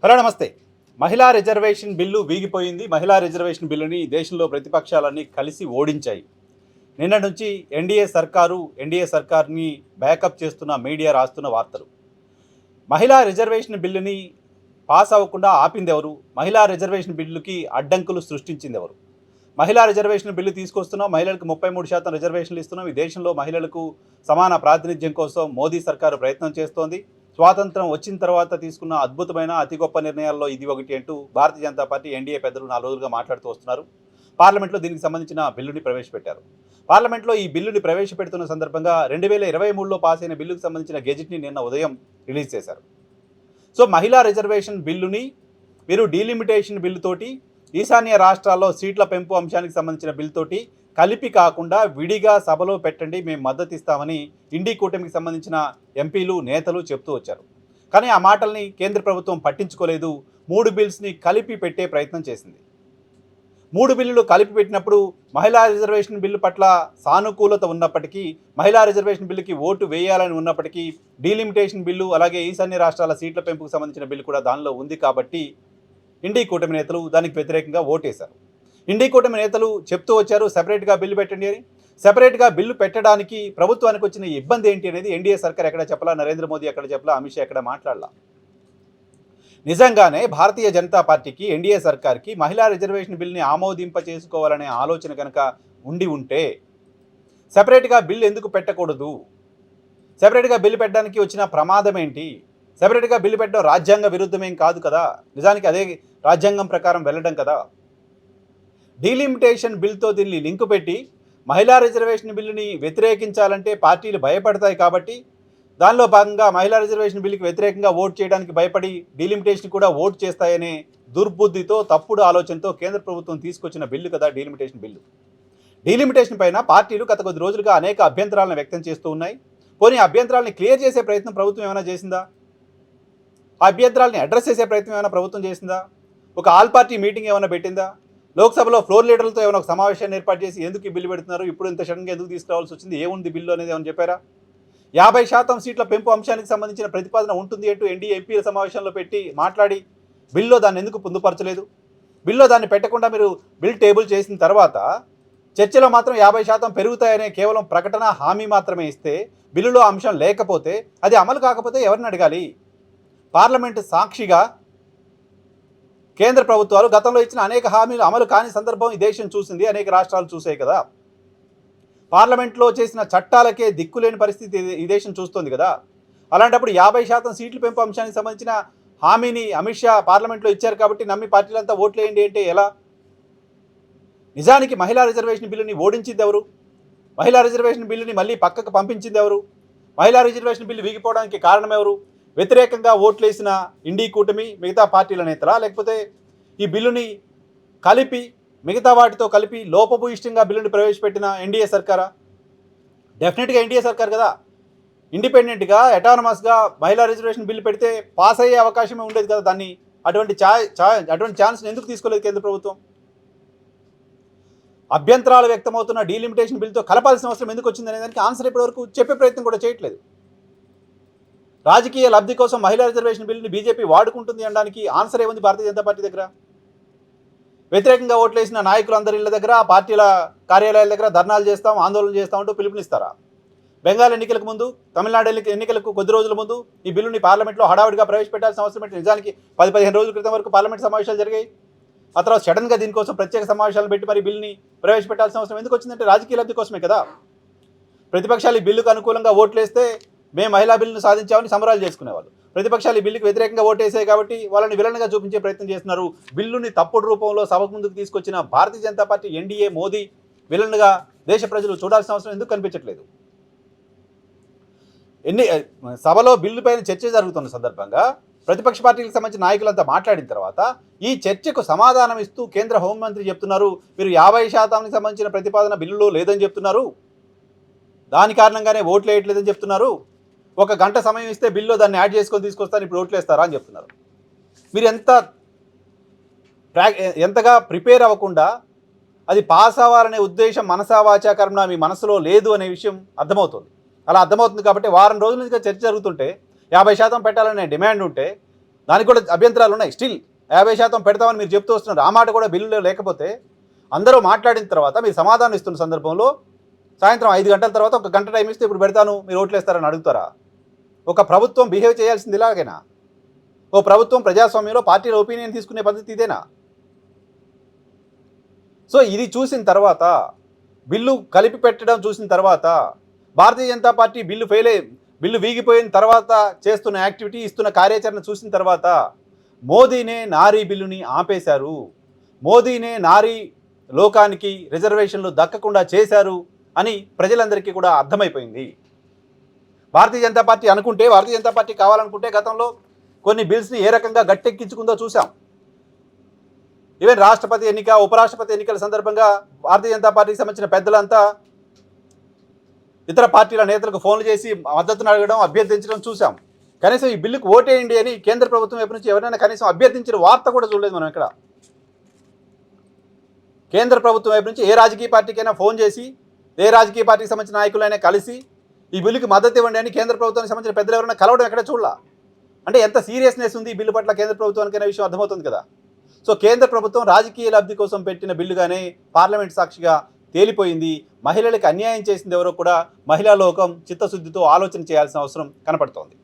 Hello నమస్తే. మహిళా reservation bill వీగిపోయింది. మహిళా రిజర్వేషన్ బిల్లుని దేశంలో ప్రతిపక్షాలన్నీ కలిసి ఓడించాయి. నిన్న నుంచి ఎన్డీఏ సర్కార్ని బ్యాకప్ చేస్తున్న మీడియా రాస్తున్న వార్తలు. మహిళా రిజర్వేషన్ బిల్లుని పాస్ అవ్వకుండా ఆపిందెవరు? మహిళా రిజర్వేషన్ బిల్లుకి అడ్డంకులు సృష్టించిందెవరు? మహిళా రిజర్వేషన్ బిల్లు తీసుకొస్తున్నాం, మహిళలకు 33% రిజర్వేషన్లు ఇస్తున్నాం, ఈ దేశంలో మహిళలకు సమాన ప్రాతినిధ్యం కోసం మోదీ సర్కారు ప్రయత్నం చేస్తోంది, స్వాతంత్రం వచ్చిన తర్వాత తీసుకున్న అద్భుతమైన అతి గొప్ప నిర్ణయాల్లో ఇది ఒకటి అంటూ భారతీయ జనతా పార్టీ ఎన్డీఏ పెద్దలు 4 రోజులుగా మాట్లాడుతూ వస్తున్నారు. పార్లమెంట్లో దీనికి సంబంధించిన బిల్లుని ప్రవేశపెట్టారు. పార్లమెంట్లో ఈ బిల్లుని ప్రవేశపెడుతున్న సందర్భంగా 2023లో పాస్ అయిన బిల్లుకు సంబంధించిన గెజిట్ని నిన్న ఉదయం రిలీజ్ చేశారు. సో మహిళా రిజర్వేషన్ బిల్లుని మీరు డీలిమిటేషన్ బిల్లుతోటి, ఈశాన్య రాష్ట్రాల్లో సీట్ల పెంపు అంశానికి సంబంధించిన బిల్లుతోటి కలిపి కాకుండా విడిగా సభలో పెట్టండి, మేము మద్దతు ఇస్తామని ఇండి కూటమికి సంబంధించిన ఎంపీలు నేతలు చెప్తూ వచ్చారు. కానీ ఆ మాటల్ని కేంద్ర ప్రభుత్వం పట్టించుకోలేదు. 3 బిల్స్ని కలిపి పెట్టే ప్రయత్నం చేసింది. 3 బిల్లులు కలిపి పెట్టినప్పుడు మహిళా రిజర్వేషన్ బిల్లు పట్ల సానుకూలత ఉన్నప్పటికీ, మహిళా రిజర్వేషన్ బిల్లుకి ఓటు వేయాలని ఉన్నప్పటికీ, డీలిమిటేషన్ బిల్లు అలాగే ఈశాన్య రాష్ట్రాల సీట్ల పెంపుకు సంబంధించిన బిల్లు కూడా దానిలో ఉంది కాబట్టి ఇండి కూటమి నేతలు దానికి వ్యతిరేకంగా ఓటేశారు. ఇండి కూటమి నేతలు చెప్తూ వచ్చారు సెపరేట్గా బిల్లు పెట్టండి అని. సెపరేట్గా బిల్లు పెట్టడానికి ప్రభుత్వానికి వచ్చిన ఇబ్బంది ఏంటి అనేది ఎన్డీఏ సర్కార్ ఎక్కడ చెప్పలా, నరేంద్ర మోదీ ఎక్కడ చెప్పలా, అమిత్ షా ఎక్కడ మాట్లాడలా. నిజంగానే భారతీయ జనతా పార్టీకి, ఎన్డీఏ సర్కార్కి మహిళా రిజర్వేషన్ బిల్ని ఆమోదింప చేసుకోవాలనే ఆలోచన కనుక ఉంటే సెపరేట్గా బిల్లు ఎందుకు పెట్టకూడదు? సెపరేట్గా బిల్లు పెట్టడానికి వచ్చిన ప్రమాదం ఏంటి? సెపరేట్గా బిల్లు పెట్టడం రాజ్యాంగ విరుద్ధమేం కాదు కదా, నిజానికి అదే రాజ్యాంగం ప్రకారం వెళ్ళడం కదా. డీలిమిటేషన్ బిల్తో దీన్ని లింకు పెట్టి మహిళా రిజర్వేషన్ బిల్లుని వ్యతిరేకించాలంటే పార్టీలు భయపడతాయి కాబట్టి, దానిలో భాగంగా మహిళా రిజర్వేషన్ బిల్లుకి వ్యతిరేకంగా ఓట్ చేయడానికి భయపడి డీలిమిటేషన్ కూడా ఓట్ చేస్తాయనే దుర్బుద్ధితో, తప్పుడు ఆలోచనతో కేంద్ర ప్రభుత్వం తీసుకొచ్చిన బిల్లు కదా డీలిమిటేషన్ బిల్లు. డీలిమిటేషన్ పైన పార్టీలు గత కొద్ది రోజులుగా అనేక అభ్యంతరాలను వ్యక్తం చేస్తూ ఉన్నాయి. పోనీ అభ్యంతరాలని క్లియర్ చేసే ప్రయత్నం ప్రభుత్వం ఏమైనా చేసిందా? ఆ అభ్యంతరాలని అడ్రస్ చేసే ప్రయత్నం ఏమైనా ప్రభుత్వం చేసిందా? ఒక ఆల్ పార్టీ మీటింగ్ ఏమైనా పెట్టిందా? లోక్సభలో ఫ్లోర్ లీడర్లతో ఏమైనా ఒక సమావేశాన్ని ఏర్పాటు చేసి ఎందుకు ఈ బిల్లు పెడుతున్నారు, ఇప్పుడు ఇంత సడన్గా ఎందుకు తీసుకురావాల్సి వచ్చింది, ఏముంది బిల్లు అనేది ఏమైనా చెప్పారా? 50% సీట్ల పెంపు అంశానికి సంబంధించిన ప్రతిపాదన ఉంటుంది అంటూ ఎన్డీఏ ఎంపీల సమావేశంలో పెట్టి మాట్లాడి బిల్లో దాన్ని ఎందుకు పొందుపరచలేదు? బిల్లో దాన్ని పెట్టకుండా మీరు బిల్ టేబుల్ చేసిన తర్వాత చర్చలో మాత్రం 50% పెరుగుతాయనే కేవలం ప్రకటన, హామీ మాత్రమే ఇస్తే, బిల్లులో అంశం లేకపోతే, అది అమలు కాకపోతే ఎవరిని అడగాలి? పార్లమెంటు సాక్షిగా కేంద్ర ప్రభుత్వాలు గతంలో ఇచ్చిన అనేక హామీలు అమలు కాని సందర్భం ఈ దేశం చూసింది, అనేక రాష్ట్రాలు చూసాయి కదా. పార్లమెంట్లో చేసిన చట్టాలకే దిక్కులేని పరిస్థితి ఈ దేశం చూస్తుంది కదా. అలాంటప్పుడు 50% సీట్ల పెంపు అంశానికి సంబంధించిన హామీని అమిత్ షా పార్లమెంట్లో ఇచ్చారు కాబట్టి నమ్మి పార్టీలంతా ఓట్లేయండి అంటే ఎలా? నిజానికి మహిళా రిజర్వేషన్ బిల్లుని ఓడించింది ఎవరు? మహిళా రిజర్వేషన్ బిల్లుని మళ్ళీ పక్కకు పంపించింది ఎవరు? మహిళా రిజర్వేషన్ బిల్లు వీగిపోవడానికి కారణం ఎవరు? వ్యతిరేకంగా ఓట్లేసిన ఇండి కూటమి, మిగతా పార్టీల నేతలా, లేకపోతే ఈ బిల్లుని కలిపి మిగతా వాటితో కలిపి లోపభూయిష్టంగా బిల్లుని ప్రవేశపెట్టిన ఎన్డీఏ సర్కారా? డెఫినెట్గా ఎన్డీఏ సర్కార్ కదా. ఇండిపెండెంట్గా, అటానమస్గా మహిళా రిజర్వేషన్ బిల్లు పెడితే పాస్ అయ్యే అవకాశమే ఉండేది కదా. దాన్ని అటువంటి ఛాన్స్ని ఎందుకు తీసుకోలేదు కేంద్ర ప్రభుత్వం? అభ్యంతరాలు వ్యక్తమవుతున్న డీలిమిటేషన్ బిల్తో కలపాల్సిన అవసరం ఎందుకు వచ్చింది అనే దానికి ఆన్సర్ ఇప్పటివరకు చెప్పే ప్రయత్నం కూడా చేయట్లేదు. రాజకీయ లబ్ధి కోసం మహిళా రిజర్వేషన్ బిల్లుని బీజేపీ వాడుకుంటుంది అనడానికి ఆన్సర్ ఏముంది భారతీయ జనతా పార్టీ దగ్గర? వ్యతిరేకంగా ఓట్లేసిన నాయకులందరి ఇళ్ల దగ్గర, పార్టీల కార్యాలయాల దగ్గర ధర్నాలు చేస్తాం, ఆందోళన చేస్తామంటూ పిలుపునిస్తారా? బెంగాల్ ఎన్నికలకు ముందు, తమిళనాడు ఎన్నికలకు కొద్ది రోజుల ముందు ఈ బిల్లుని పార్లమెంట్లో హడావుడిగా ప్రవేశపెట్టాల్సిన అవసరం ఏంటి? నిజానికి 10-15 రోజుల క్రితం వరకు పార్లమెంట్ సమావేశాలు జరిగాయి. ఆ తర్వాత సడన్గా దీనికోసం ప్రత్యేక సమావేశాలు పెట్టి మరి బిల్లుని ప్రవేశపెట్టాల్సిన అవసరం ఎందుకు వచ్చిందంటే రాజకీయ లబ్ధి కోసమే కదా. ప్రతిపక్షాలు ఈ బిల్లుకు అనుకూలంగా ఓట్లేస్తే మేము మహిళా బిల్లును సాధించామని సంబరాలు చేసుకునేవాళ్ళు. ప్రతిపక్షాలు ఈ బిల్లుకి వ్యతిరేకంగా ఓటేసాయి కాబట్టి వాళ్ళని విలన్గా చూపించే ప్రయత్నం చేస్తున్నారు. బిల్లుని తప్పుడు రూపంలో సభకు ముందుకు తీసుకొచ్చిన భారతీయ జనతా పార్టీ, ఎన్డీఏ, మోదీ విలన్గా దేశ ప్రజలు చూడాల్సిన అవసరం ఎందుకు కనిపించట్లేదు? సభలో బిల్లు పైన చర్చ జరుగుతున్న సందర్భంగా ప్రతిపక్ష పార్టీలకు సంబంధించిన నాయకులంతా మాట్లాడిన తర్వాత ఈ చర్చకు సమాధానం ఇస్తూ కేంద్ర హోంమంత్రి చెప్తున్నారు, మీరు 50%కి సంబంధించిన ప్రతిపాదన బిల్లులో లేదని చెప్తున్నారు, దాని కారణంగానే ఓట్లు వేయట్లేదని చెప్తున్నారు, 1 గంట సమయం ఇస్తే బిల్లు దాన్ని యాడ్ చేసుకొని తీసుకొస్తాను, ఇప్పుడు ఓట్లు వేస్తారా అని చెప్తున్నారు. మీరు ఎంతగా ప్రిపేర్ అవ్వకుండా అది పాస్ అవ్వాలనే ఉద్దేశం మనసా వాచా కర్మణ మీ మనసులో లేదు అనే విషయం అర్థమవుతుంది. అలా అర్థమవుతుంది కాబట్టి వారం రోజుల నుంచి చర్చ జరుగుతుంటే 50% పెట్టాలనే డిమాండ్ ఉంటే దానికి కూడా అభ్యంతరాలు ఉన్నాయి. స్టిల్ 50% పెడతామని మీరు చెప్తూ వస్తున్నారు. ఆ మాట కూడా బిల్లులో లేకపోతే అందరూ మాట్లాడిన తర్వాత మీరు సమాధానం ఇస్తున్న సందర్భంలో సాయంత్రం 5 గంటల తర్వాత ఒక గంట టైం ఇస్తే ఇప్పుడు పెడతాను మీరు ఓట్లేస్తారని అడుగుతారా? ఒక ప్రభుత్వం బిహేవ్ చేయాల్సింది ఇలాగేనా? ఓ ప్రభుత్వం ప్రజాస్వామ్యంలో పార్టీల ఒపీనియన్ తీసుకునే పద్ధతి ఇదేనా? సో ఇది చూసిన తర్వాత, బిల్లు కలిపి పెట్టడం చూసిన తర్వాత, భారతీయ జనతా పార్టీ బిల్లు వీగిపోయిన తర్వాత చేస్తున్న యాక్టివిటీ, ఇస్తున్న కార్యాచరణ చూసిన తర్వాత మోదీనే నారీ బిల్లుని ఆపేశారు, మోదీనే నారీ లోకానికి రిజర్వేషన్లు దక్కకుండా చేశారు అని ప్రజలందరికీ కూడా అర్థమైపోయింది. భారతీయ జనతా పార్టీ అనుకుంటే, భారతీయ జనతా పార్టీ కావాలనుకుంటే గతంలో కొన్ని బిల్స్ని ఏ రకంగా గట్టెక్కించుకుందో చూసాం. ఈవెన్ రాష్ట్రపతి ఎన్నిక, ఉపరాష్ట్రపతి ఎన్నికల సందర్భంగా భారతీయ జనతా పార్టీకి సంబంధించిన పెద్దలంతా ఇతర పార్టీల నేతలకు ఫోన్లు చేసి మద్దతును అడగడం, అభ్యర్థించడం చూసాం. కనీసం ఈ బిల్లుకు ఓటేయండి అని కేంద్ర ప్రభుత్వం వైపు నుంచి ఎవరైనా కనీసం అభ్యర్థించిన వార్త కూడా చూడలేదు మనం ఇక్కడ. కేంద్ర ప్రభుత్వం వైపు నుంచి ఏ రాజకీయ పార్టీకైనా ఫోన్ చేసి, ఏ రాజకీయ పార్టీకి సంబంధించిన నాయకులైనా కలిసి ఈ బిల్లుకి మద్దతు ఇవ్వండి అని కేంద్ర ప్రభుత్వానికి సంబంధించిన పెద్దలు ఎవరైనా కలవడం ఎక్కడ చూడాల. అంటే ఎంత సీరియస్నెస్ ఉంది ఈ బిల్లు పట్ల కేంద్ర ప్రభుత్వానికి అనే విషయం అర్థమవుతుంది కదా. సో కేంద్ర ప్రభుత్వం రాజకీయ లబ్ధి కోసం పెట్టిన బిల్లుగానే పార్లమెంట్ సాక్షిగా తేలిపోయింది. మహిళలకు అన్యాయం చేసింది ఎవరో కూడా మహిళా లోకం చిత్తశుద్ధితో ఆలోచన చేయాల్సిన అవసరం కనపడుతోంది.